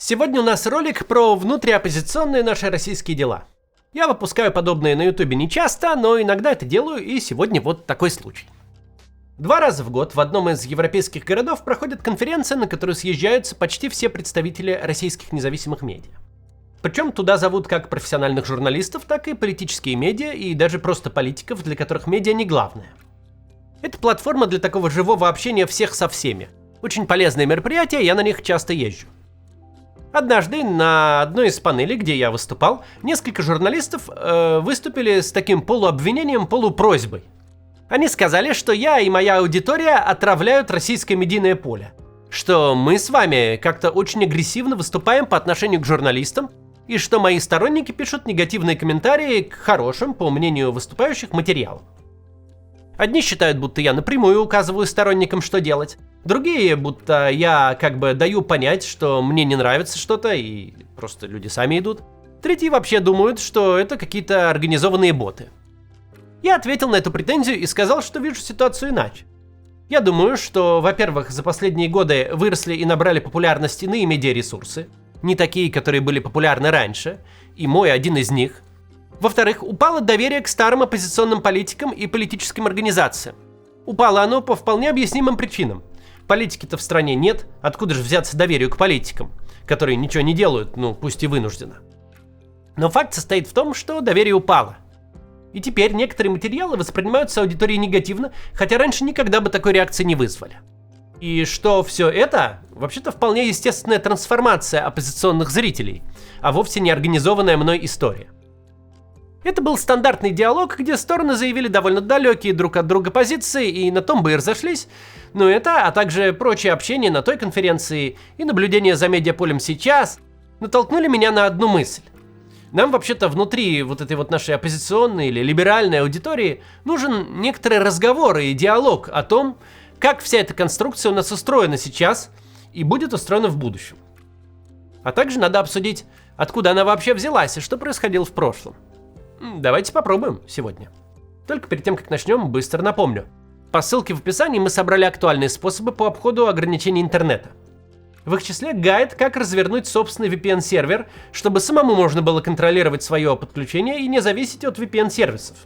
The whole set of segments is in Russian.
Сегодня у нас ролик про внутриоппозиционные наши российские дела. Я выпускаю подобные на ютубе не часто, но иногда это делаю, и сегодня вот такой случай. 2 раза в год в одном из европейских городов проходит конференция, на которую съезжаются почти все представители российских независимых медиа. Причем туда зовут как профессиональных журналистов, так и политические медиа, и даже просто политиков, для которых медиа не главное. Это платформа для такого живого общения всех со всеми. Очень полезные мероприятия, я на них часто езжу. Однажды на одной из панелей, где я выступал, несколько журналистов выступили с таким полуобвинением, полупросьбой. Они сказали, что я и моя аудитория отравляют российское медийное поле, что мы с вами как-то очень агрессивно выступаем по отношению к журналистам, и что мои сторонники пишут негативные комментарии к хорошим, по мнению выступающих, материалам. Одни считают, будто я напрямую указываю сторонникам, что делать. Другие, будто я как бы даю понять, что мне не нравится что-то, и просто люди сами идут. Третьи вообще думают, что это какие-то организованные боты. Я ответил на эту претензию и сказал, что вижу ситуацию иначе. Я думаю, что, во-первых, за последние годы выросли и набрали популярность иные медиаресурсы, не такие, которые были популярны раньше, и мой один из них. Во-вторых, упало доверие к старым оппозиционным политикам и политическим организациям. Упало оно по вполне объяснимым причинам. Политики-то в стране нет, откуда же взяться доверию к политикам, которые ничего не делают, пусть и вынужденно. Но факт состоит в том, что доверие упало. И теперь некоторые материалы воспринимаются аудиторией негативно, хотя раньше никогда бы такой реакции не вызвали. И что все это, вообще-то вполне естественная трансформация оппозиционных зрителей, а вовсе не организованная мной история. Это был стандартный диалог, где стороны заявили довольно далекие друг от друга позиции и на том бы и разошлись, но это, а также прочее общение на той конференции и наблюдение за медиаполем сейчас натолкнули меня на одну мысль. Нам вообще-то внутри вот этой вот нашей оппозиционной или либеральной аудитории нужен некоторый разговор и диалог о том, как вся эта конструкция у нас устроена сейчас и будет устроена в будущем. А также надо обсудить, откуда она вообще взялась и что происходило в прошлом. Давайте попробуем сегодня. Только перед тем, как начнем, быстро напомню. По ссылке в описании мы собрали актуальные способы по обходу ограничений интернета. В их числе гайд, как развернуть собственный VPN-сервер, чтобы самому можно было контролировать свое подключение и не зависеть от VPN-сервисов.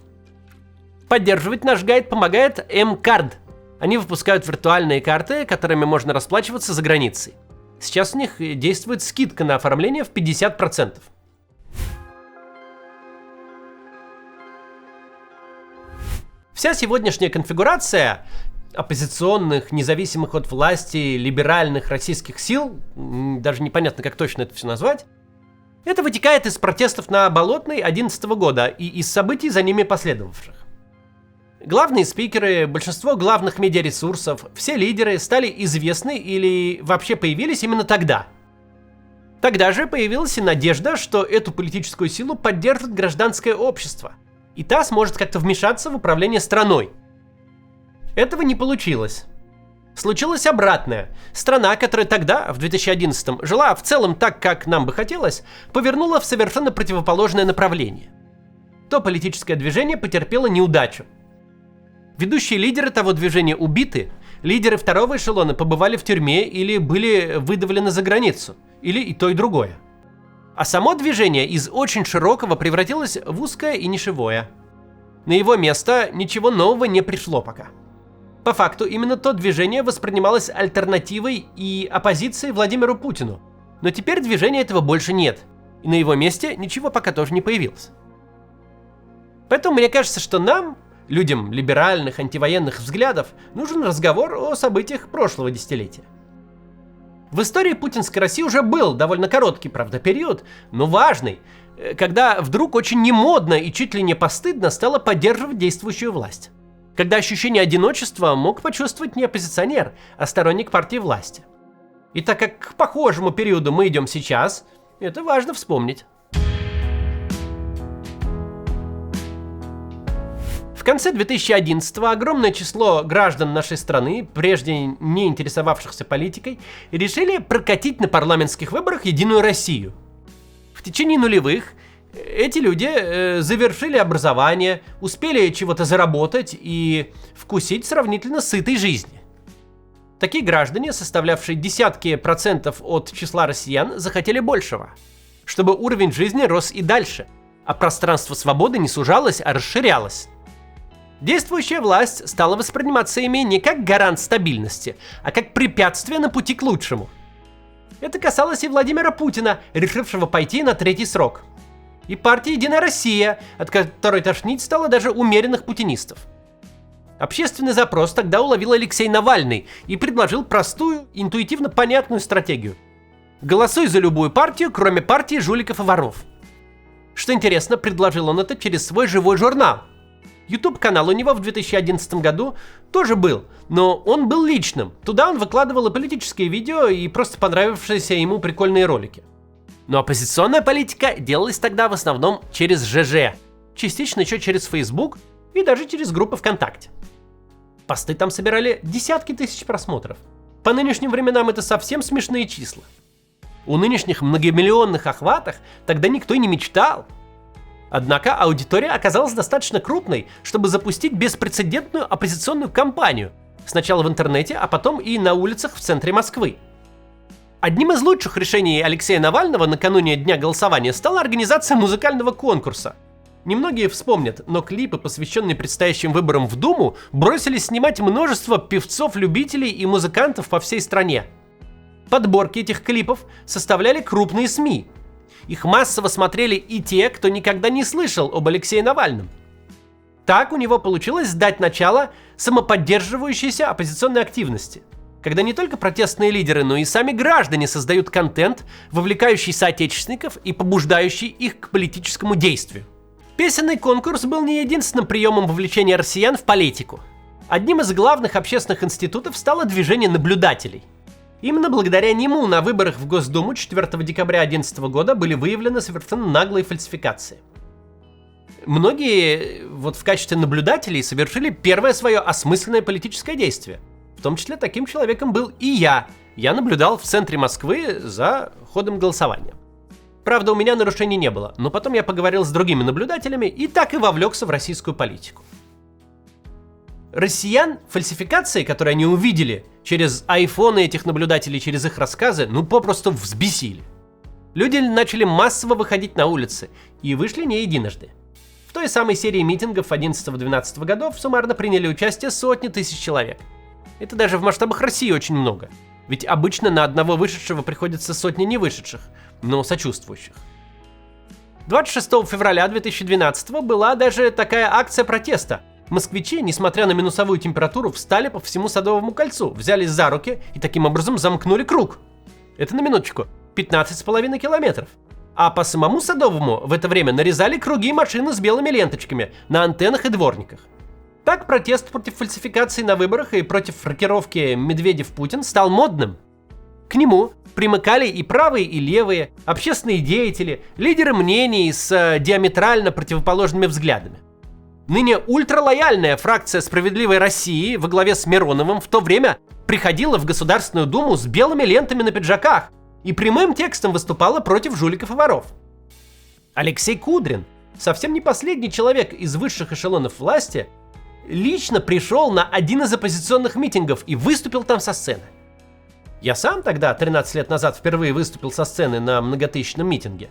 Поддерживать наш гайд помогает mCard. Они выпускают виртуальные карты, которыми можно расплачиваться за границей. Сейчас у них действует скидка на оформление в 50%. Вся сегодняшняя конфигурация оппозиционных, независимых от власти, либеральных российских сил, даже непонятно, как точно это все назвать, это вытекает из протестов на Болотной 2011 года и из событий, за ними последовавших. Главные спикеры, большинство главных медиаресурсов, все лидеры стали известны или вообще появились именно тогда. Тогда же появилась и надежда, что эту политическую силу поддержит гражданское общество, и та сможет как-то вмешаться в управление страной. Этого не получилось. Случилось обратное. Страна, которая тогда, в 2011-м, жила в целом так, как нам бы хотелось, повернула в совершенно противоположное направление. То политическое движение потерпело неудачу. Ведущие лидеры того движения убиты, лидеры второго эшелона побывали в тюрьме или были выдавлены за границу, или и то, и другое. А само движение из очень широкого превратилось в узкое и нишевое. На его место ничего нового не пришло пока. По факту, именно то движение воспринималось альтернативой и оппозицией Владимиру Путину. Но теперь движения этого больше нет, и на его месте ничего пока тоже не появилось. Поэтому мне кажется, что нам, людям либеральных, антивоенных взглядов, нужен разговор о событиях прошлого десятилетия. В истории путинской России уже был довольно короткий, правда, период, но важный, когда вдруг очень немодно и чуть ли не постыдно стало поддерживать действующую власть. Когда ощущение одиночества мог почувствовать не оппозиционер, а сторонник партии власти. И так как к похожему периоду мы идем сейчас, это важно вспомнить. В конце 2011-го огромное число граждан нашей страны, прежде не интересовавшихся политикой, решили прокатить на парламентских выборах «Единую Россию». В течение нулевых эти люди завершили образование, успели чего-то заработать и вкусить сравнительно сытой жизни. Такие граждане, составлявшие десятки процентов от числа россиян, захотели большего. Чтобы уровень жизни рос и дальше, а пространство свободы не сужалось, а расширялось. Действующая власть стала восприниматься ими не как гарант стабильности, а как препятствие на пути к лучшему. Это касалось и Владимира Путина, решившего пойти на 3-й срок. И партии «Единая Россия», от которой тошнить стало даже умеренных путинистов. Общественный запрос тогда уловил Алексей Навальный и предложил простую, интуитивно понятную стратегию. Голосуй за любую партию, кроме партии жуликов и воров. Что интересно, предложил он это через свой живой журнал. YouTube-канал у него в 2011 году тоже был, но он был личным. Туда он выкладывал и политические видео, и просто понравившиеся ему прикольные ролики. Но оппозиционная политика делалась тогда в основном через ЖЖ, частично еще через Facebook и даже через группы ВКонтакте. Посты там собирали десятки тысяч просмотров. По нынешним временам это совсем смешные числа. У нынешних многомиллионных охватах тогда никто и не мечтал. Однако аудитория оказалась достаточно крупной, чтобы запустить беспрецедентную оппозиционную кампанию. Сначала в интернете, а потом и на улицах в центре Москвы. Одним из лучших решений Алексея Навального накануне дня голосования стала организация музыкального конкурса. Немногие вспомнят, но клипы, посвященные предстоящим выборам в Думу, бросились снимать множество певцов-любителей и музыкантов по всей стране. Подборки этих клипов составляли крупные СМИ. Их массово смотрели и те, кто никогда не слышал об Алексее Навальном. Так у него получилось дать начало самоподдерживающейся оппозиционной активности, когда не только протестные лидеры, но и сами граждане создают контент, вовлекающий соотечественников и побуждающий их к политическому действию. Песенный конкурс был не единственным приемом вовлечения россиян в политику. Одним из главных общественных институтов стало движение наблюдателей. Именно благодаря нему на выборах в Госдуму 4 декабря 2011 года были выявлены совершенно наглые фальсификации. Многие в качестве наблюдателей совершили первое свое осмысленное политическое действие. В том числе таким человеком был и я. Я наблюдал в центре Москвы за ходом голосования. Правда, у меня нарушений не было, но потом я поговорил с другими наблюдателями и так и вовлекся в российскую политику. Россиян фальсификации, которые они увидели через айфоны этих наблюдателей, через их рассказы, попросту взбесили. Люди начали массово выходить на улицы и вышли не единожды. В той самой серии митингов 11-12 годов суммарно приняли участие сотни тысяч человек. Это даже в масштабах России очень много, ведь обычно на одного вышедшего приходится сотни не вышедших, но сочувствующих. 26 февраля 2012 была даже такая акция протеста. Москвичи, несмотря на минусовую температуру, встали по всему Садовому кольцу, взялись за руки и таким образом замкнули круг. Это на минуточку, 15,5 километров. А по самому Садовому в это время нарезали круги машины с белыми ленточками на антеннах и дворниках. Так протест против фальсификаций на выборах и против рокировки Медведев-Путин стал модным. К нему примыкали и правые, и левые, общественные деятели, лидеры мнений с диаметрально противоположными взглядами. Ныне ультралояльная фракция «Справедливой России» во главе с Мироновым в то время приходила в Государственную Думу с белыми лентами на пиджаках и прямым текстом выступала против жуликов и воров. Алексей Кудрин, совсем не последний человек из высших эшелонов власти, лично пришел на один из оппозиционных митингов и выступил там со сцены. Я сам тогда, 13 лет назад, впервые выступил со сцены на многотысячном митинге.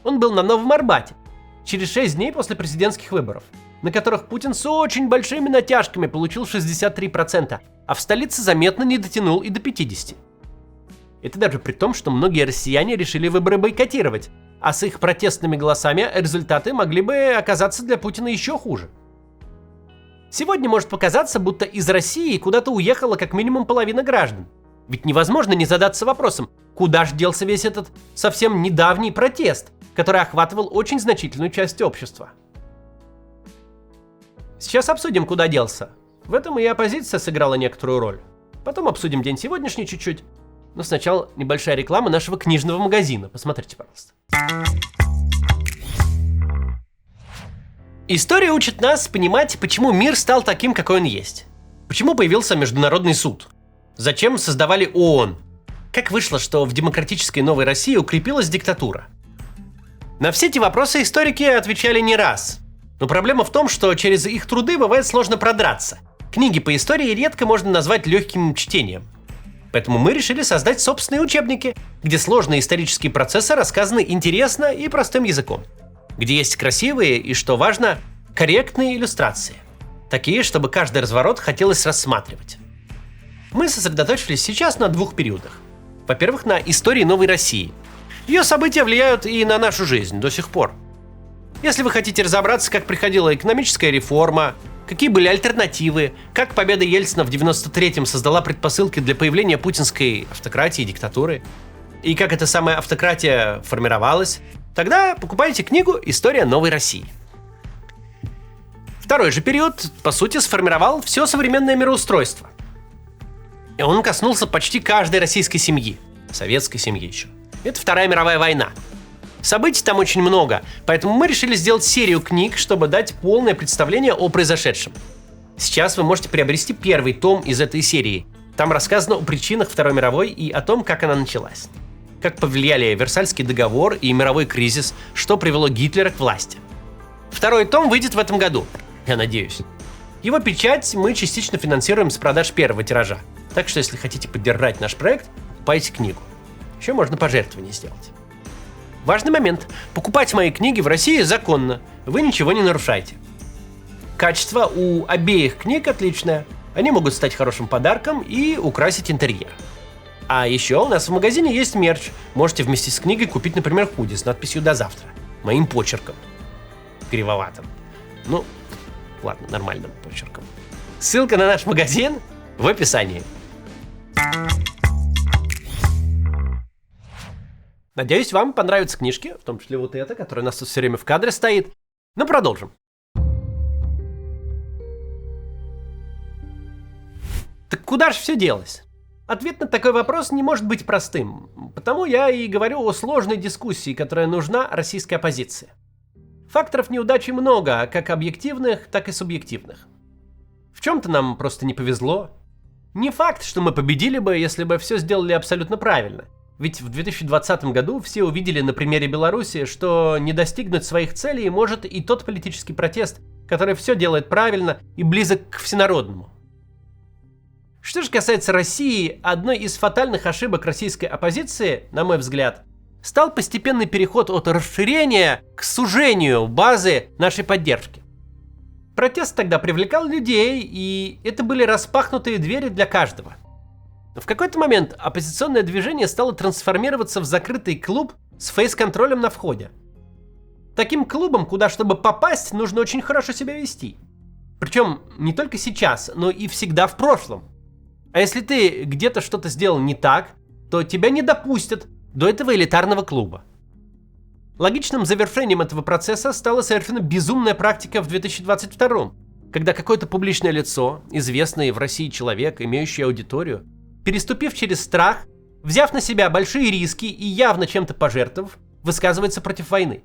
Он был на Новом Арбате, через 6 дней после президентских выборов, на которых Путин с очень большими натяжками получил 63%, а в столице заметно не дотянул и до 50%. Это даже при том, что многие россияне решили выборы бойкотировать, а с их протестными голосами результаты могли бы оказаться для Путина еще хуже. Сегодня может показаться, будто из России куда-то уехала как минимум половина граждан. Ведь невозможно не задаться вопросом, куда же делся весь этот совсем недавний протест, который охватывал очень значительную часть общества. Сейчас обсудим, куда делся. В этом и оппозиция сыграла некоторую роль. Потом обсудим день сегодняшний чуть-чуть. Но сначала небольшая реклама нашего книжного магазина. Посмотрите, пожалуйста. История учит нас понимать, почему мир стал таким, какой он есть. Почему появился Международный суд? Зачем создавали ООН? Как вышло, что в демократической новой России укрепилась диктатура? На все эти вопросы историки отвечали не раз. Но проблема в том, что через их труды бывает сложно продраться. Книги по истории редко можно назвать легким чтением. Поэтому мы решили создать собственные учебники, где сложные исторические процессы рассказаны интересно и простым языком. Где есть красивые и, что важно, корректные иллюстрации. Такие, чтобы каждый разворот хотелось рассматривать. Мы сосредоточились сейчас на двух периодах. Во-первых, на истории новой России. Ее события влияют и на нашу жизнь до сих пор. Если вы хотите разобраться, как приходила экономическая реформа, какие были альтернативы, как победа Ельцина в 93-м создала предпосылки для появления путинской автократии и диктатуры, и как эта самая автократия формировалась, тогда покупайте книгу «История новой России». Второй же период, по сути, сформировал все современное мироустройство. И он коснулся почти каждой российской семьи, советской семьи еще. Это Вторая мировая война. Событий там очень много, поэтому мы решили сделать серию книг, чтобы дать полное представление о произошедшем. Сейчас вы можете приобрести первый том из этой серии. Там рассказано о причинах Второй мировой и о том, как она началась. Как повлияли Версальский договор и мировой кризис, что привело Гитлера к власти. Второй том выйдет в этом году, я надеюсь. Его печать мы частично финансируем с продаж первого тиража. Так что, если хотите поддержать наш проект, покупайте книгу. Еще можно пожертвование сделать. Важный момент. Покупать мои книги в России законно. Вы ничего не нарушаете. Качество у обеих книг отличное. Они могут стать хорошим подарком и украсить интерьер. А еще у нас в магазине есть мерч. Можете вместе с книгой купить, например, худи с надписью «До завтра». Моим почерком. Кривоватым. Ну, ладно, нормальным почерком. Ссылка на наш магазин в описании. Надеюсь, вам понравятся книжки, в том числе вот эта, которая у нас тут все время в кадре стоит. Ну, продолжим. Так куда же все делось? Ответ на такой вопрос не может быть простым, потому я и говорю о сложной дискуссии, которая нужна российской оппозиции. Факторов неудачи много, как объективных, так и субъективных. В чем-то нам просто не повезло. Не факт, что мы победили бы, если бы все сделали абсолютно правильно. Ведь в 2020 году все увидели на примере Беларуси, что не достигнуть своих целей может и тот политический протест, который все делает правильно и близок к всенародному. Что же касается России, одной из фатальных ошибок российской оппозиции, на мой взгляд, стал постепенный переход от расширения к сужению базы нашей поддержки. Протест тогда привлекал людей, и это были распахнутые двери для каждого. Но в какой-то момент оппозиционное движение стало трансформироваться в закрытый клуб с фейс-контролем на входе. Таким клубом, куда, чтобы попасть, нужно очень хорошо себя вести. Причем не только сейчас, но и всегда в прошлом. А если ты где-то что-то сделал не так, то тебя не допустят до этого элитарного клуба. Логичным завершением этого процесса стала совершенно безумная практика в 2022, когда какое-то публичное лицо, известный в России человек, имеющий аудиторию, переступив через страх, взяв на себя большие риски и явно чем-то пожертвовав, высказывается против войны.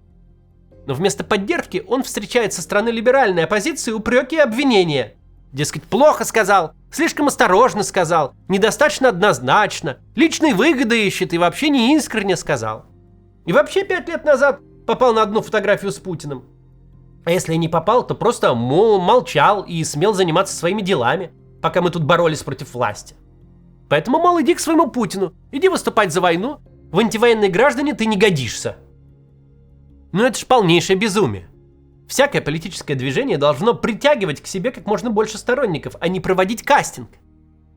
Но вместо поддержки он встречает со стороны либеральной оппозиции упреки и обвинения. Дескать, плохо сказал, слишком осторожно сказал, недостаточно однозначно, личные выгоды ищет и вообще не искренне сказал. И вообще 5 лет назад попал на одну фотографию с Путиным. А если и не попал, то просто молчал и смел заниматься своими делами, пока мы тут боролись против власти. Поэтому, мол, иди к своему Путину, иди выступать за войну, в антивоенные граждане ты не годишься. Ну это ж полнейшее безумие. Всякое политическое движение должно притягивать к себе как можно больше сторонников, а не проводить кастинг.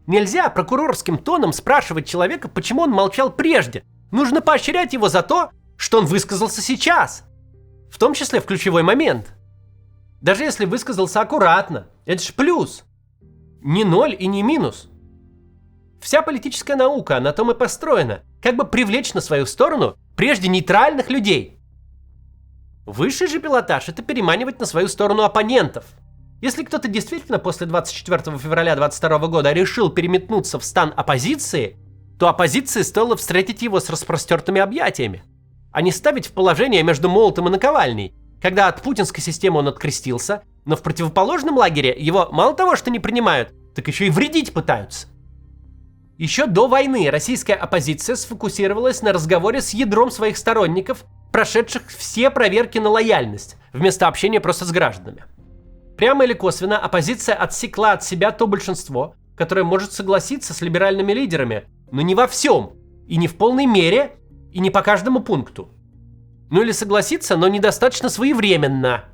Нельзя прокурорским тоном спрашивать человека, почему он молчал прежде. Нужно поощрять его за то, что он высказался сейчас. В том числе в ключевой момент. Даже если высказался аккуратно, это ж плюс. Не ноль и не минус. Вся политическая наука на том и построена, как бы привлечь на свою сторону прежде нейтральных людей. Высший же пилотаж – это переманивать на свою сторону оппонентов. Если кто-то действительно после 24 февраля 2022 года решил переметнуться в стан оппозиции, то оппозиции стоило встретить его с распростертыми объятиями, а не ставить в положение между молотом и наковальней, когда от путинской системы он открестился, но в противоположном лагере его мало того, что не принимают, так еще и вредить пытаются. Еще до войны российская оппозиция сфокусировалась на разговоре с ядром своих сторонников, прошедших все проверки на лояльность, вместо общения просто с гражданами. Прямо или косвенно оппозиция отсекла от себя то большинство, которое может согласиться с либеральными лидерами, Но не во всем, и не в полной мере, и не по каждому пункту. Ну или согласиться, но недостаточно своевременно.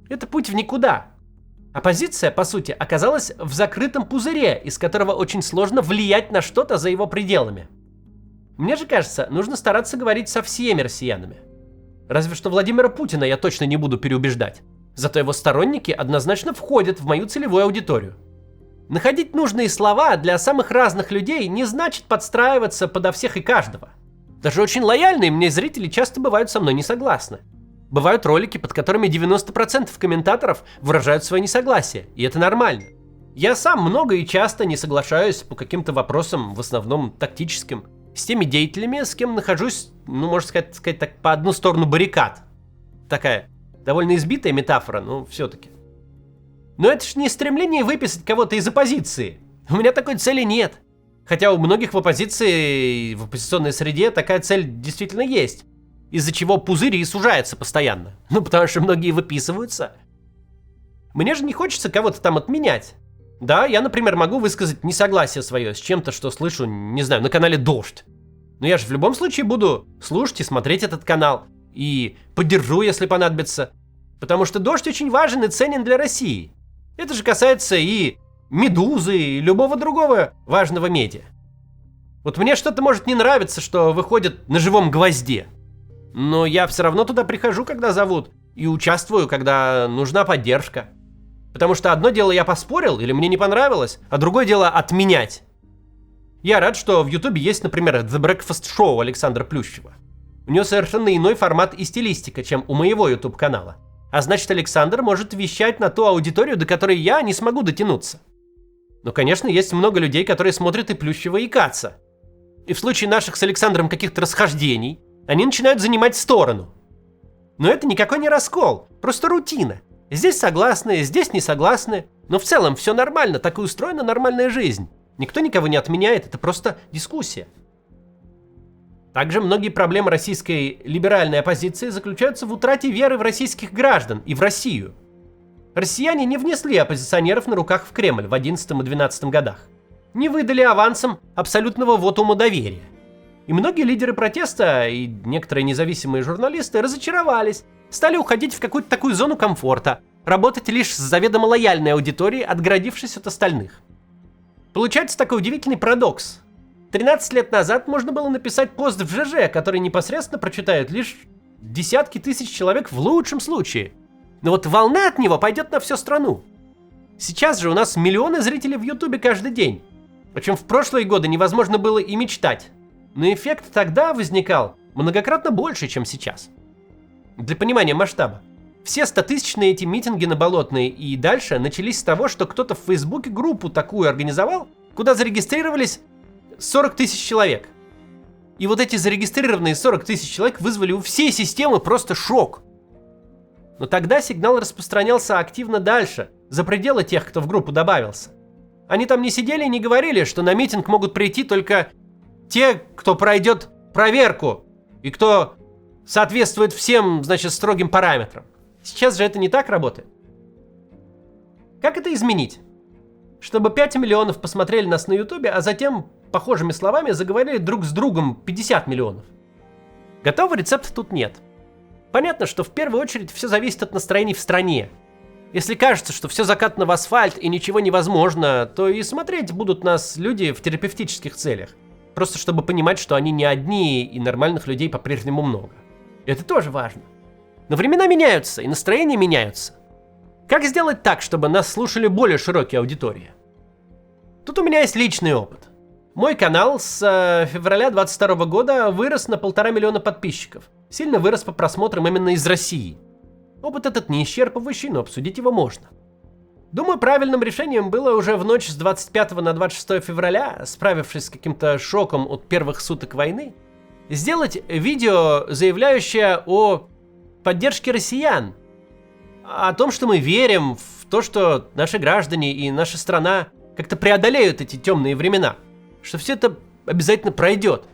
Это путь в никуда. Оппозиция, по сути, оказалась в закрытом пузыре, из которого очень сложно влиять на что-то за его пределами. Мне же кажется, нужно стараться говорить со всеми россиянами. Разве что Владимира Путина я точно не буду переубеждать. Зато его сторонники однозначно входят в мою целевую аудиторию. Находить нужные слова для самых разных людей не значит подстраиваться подо всех и каждого. Даже очень лояльные мне зрители часто бывают со мной не согласны. Бывают ролики, под которыми 90% комментаторов выражают свое несогласие, и это нормально. Я сам много и часто не соглашаюсь по каким-то вопросам, в основном тактическим, с теми деятелями, с кем нахожусь, ну, можно сказать так, по одну сторону баррикад. Такая довольно избитая метафора, но все-таки. Но это ж не стремление выписать кого-то из оппозиции. У меня такой цели нет. Хотя у многих в оппозиции, в оппозиционной среде такая цель действительно есть. Из-за чего пузырь и сужается постоянно. Ну, потому что многие выписываются. Мне же не хочется кого-то там отменять. Да, я, например, могу высказать несогласие свое с чем-то, что слышу, не знаю, на канале «Дождь». Но я же в любом случае буду слушать и смотреть этот канал. И поддержу, если понадобится. Потому что «Дождь» очень важен и ценен для России. Это же касается и «Медузы», и любого другого важного медиа. Вот мне что-то может не нравиться, что выходит на живом гвозде. Но я все равно туда прихожу, когда зовут, и участвую, когда нужна поддержка. Потому что одно дело я поспорил или мне не понравилось, а другое дело отменять. Я рад, что в Ютубе есть, например, The Breakfast Show Александра Плющева. У него совершенно иной формат и стилистика, чем у моего YouTube-канала. А значит, Александр может вещать на ту аудиторию, до которой я не смогу дотянуться. Но, конечно, есть много людей, которые смотрят и Плющева, и Каца. И в случае наших с Александром каких-то расхождений, они начинают занимать сторону. Но это никакой не раскол, просто рутина. Здесь согласны, здесь не согласны. Но в целом все нормально, так и устроена нормальная жизнь. Никто никого не отменяет, это просто дискуссия. Также многие проблемы российской либеральной оппозиции заключаются в утрате веры в российских граждан и в Россию. Россияне не внесли оппозиционеров на руках в Кремль в 2011 и 2012 годах. Не выдали авансом абсолютного вотума доверия. И многие лидеры протеста и некоторые независимые журналисты разочаровались, стали уходить в какую-то такую зону комфорта, работать лишь с заведомо лояльной аудиторией, отгородившись от остальных. Получается такой удивительный парадокс. 13 лет назад можно было написать пост в ЖЖ, который непосредственно прочитают лишь десятки тысяч человек в лучшем случае. Но вот волна от него пойдет на всю страну. Сейчас же у нас миллионы зрителей в Ютубе каждый день. Причем в прошлые годы невозможно было и мечтать. Но эффект тогда возникал многократно больше, чем сейчас. Для понимания масштаба. Все 100-тысячные эти митинги на Болотной и дальше начались с того, что кто-то в Фейсбуке группу такую организовал, куда зарегистрировались 40 тысяч человек. И вот эти зарегистрированные 40 тысяч человек вызвали у всей системы просто шок. Но тогда сигнал распространялся активно дальше, за пределы тех, кто в группу добавился. Они там не сидели и не говорили, что на митинг могут прийти только те, кто пройдет проверку и кто соответствует всем, значит, строгим параметрам. Сейчас же это не так работает. Как это изменить? Чтобы 5 миллионов посмотрели нас на Ютубе, а затем, похожими словами, заговорили друг с другом 50 миллионов. Готового рецепта тут нет. Понятно, что в первую очередь все зависит от настроений в стране. Если кажется, что все закатано в асфальт и ничего невозможно, то и смотреть будут нас люди в терапевтических целях. Просто чтобы понимать, что они не одни и нормальных людей по-прежнему много. Это тоже важно. Но времена меняются, и настроения меняются. Как сделать так, чтобы нас слушали более широкие аудитории? Тут у меня есть личный опыт. Мой канал с февраля 2022 года вырос на 1,5 миллиона подписчиков. Сильно вырос по просмотрам именно из России. Опыт этот не исчерпывающий, но обсудить его можно. Думаю, правильным решением было уже в ночь с 25 на 26 февраля, справившись с каким-то шоком от первых суток войны, сделать видео, заявляющее о поддержке россиян. О том, что мы верим в то, что наши граждане и наша страна как-то преодолеют эти темные времена. Что все это обязательно пройдет.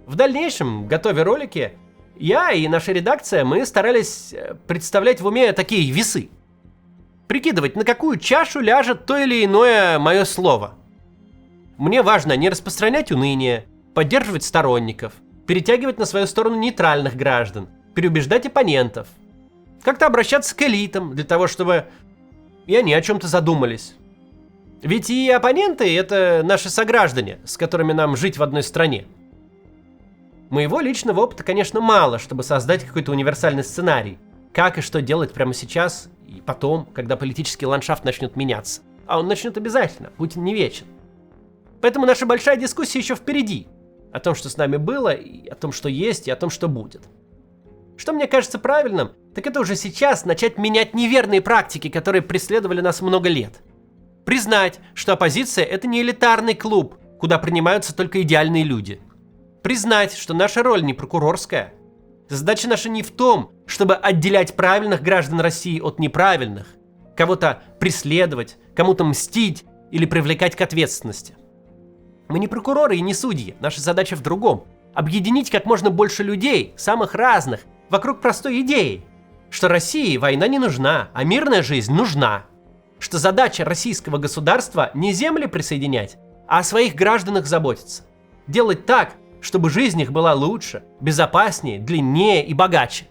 В дальнейшем, готовя ролики, я и наша редакция, мы старались представлять в уме такие весы. Прикидывать, на какую чашу ляжет то или иное мое слово. Мне важно не распространять уныние, поддерживать сторонников, перетягивать на свою сторону нейтральных граждан, переубеждать оппонентов, как-то обращаться к элитам для того, чтобы и они о чем-то задумались. Ведь и оппоненты — это наши сограждане, с которыми нам жить в одной стране. Моего личного опыта, конечно, мало, чтобы создать какой-то универсальный сценарий, как и что делать прямо сейчас и потом, когда политический ландшафт начнет меняться. А он начнет обязательно, Путин не вечен. Поэтому наша большая дискуссия еще впереди. О том, что с нами было, и о том, что есть, и о том, что будет. Что мне кажется правильным, так это уже сейчас начать менять неверные практики, которые преследовали нас много лет. Признать, что оппозиция — это не элитарный клуб, куда принимаются только идеальные люди. Признать, что наша роль не прокурорская. Задача наша не в том, чтобы отделять правильных граждан России от неправильных, кого-то преследовать, кому-то мстить или привлекать к ответственности. Мы не прокуроры и не судьи, наша задача в другом. Объединить как можно больше людей, самых разных, вокруг простой идеи, что России война не нужна, а мирная жизнь нужна. Что задача российского государства не земли присоединять, а о своих гражданах заботиться. Делать так, чтобы жизнь их была лучше, безопаснее, длиннее и богаче.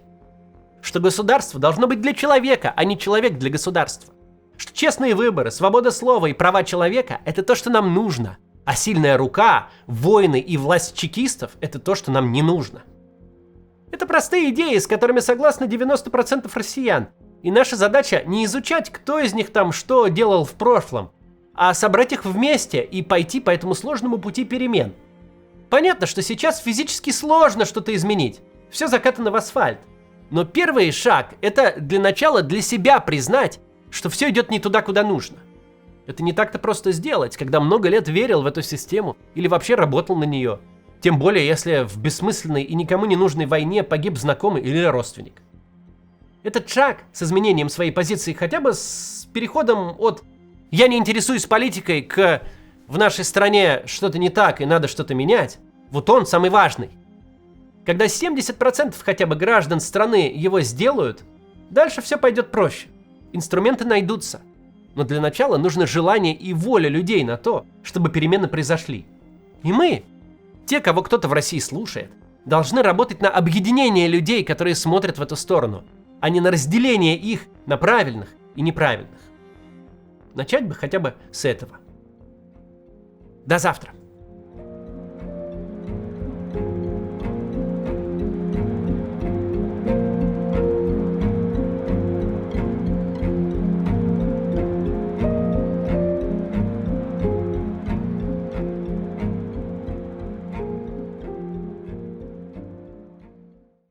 Что государство должно быть для человека, а не человек для государства. Что честные выборы, свобода слова и права человека – это то, что нам нужно. А сильная рука, войны и власть чекистов – это то, что нам не нужно. Это простые идеи, с которыми согласны 90% россиян. И наша задача не изучать, кто из них там что делал в прошлом, а собрать их вместе и пойти по этому сложному пути перемен. Понятно, что сейчас физически сложно что-то изменить. Все закатано в асфальт. Но первый шаг – это для начала для себя признать, что все идет не туда, куда нужно. Это не так-то просто сделать, когда много лет верил в эту систему или вообще работал на нее. Тем более, если в бессмысленной и никому не нужной войне погиб знакомый или родственник. Этот шаг с изменением своей позиции, хотя бы с переходом от «я не интересуюсь политикой» к «в нашей стране что-то не так и надо что-то менять», вот он самый важный. Когда 70% хотя бы граждан страны его сделают, дальше все пойдет проще. Инструменты найдутся. Но для начала нужно желание и воля людей на то, чтобы перемены произошли. И мы, те, кого кто-то в России слушает, должны работать на объединение людей, которые смотрят в эту сторону, а не на разделение их на правильных и неправильных. Начать бы хотя бы с этого. До завтра.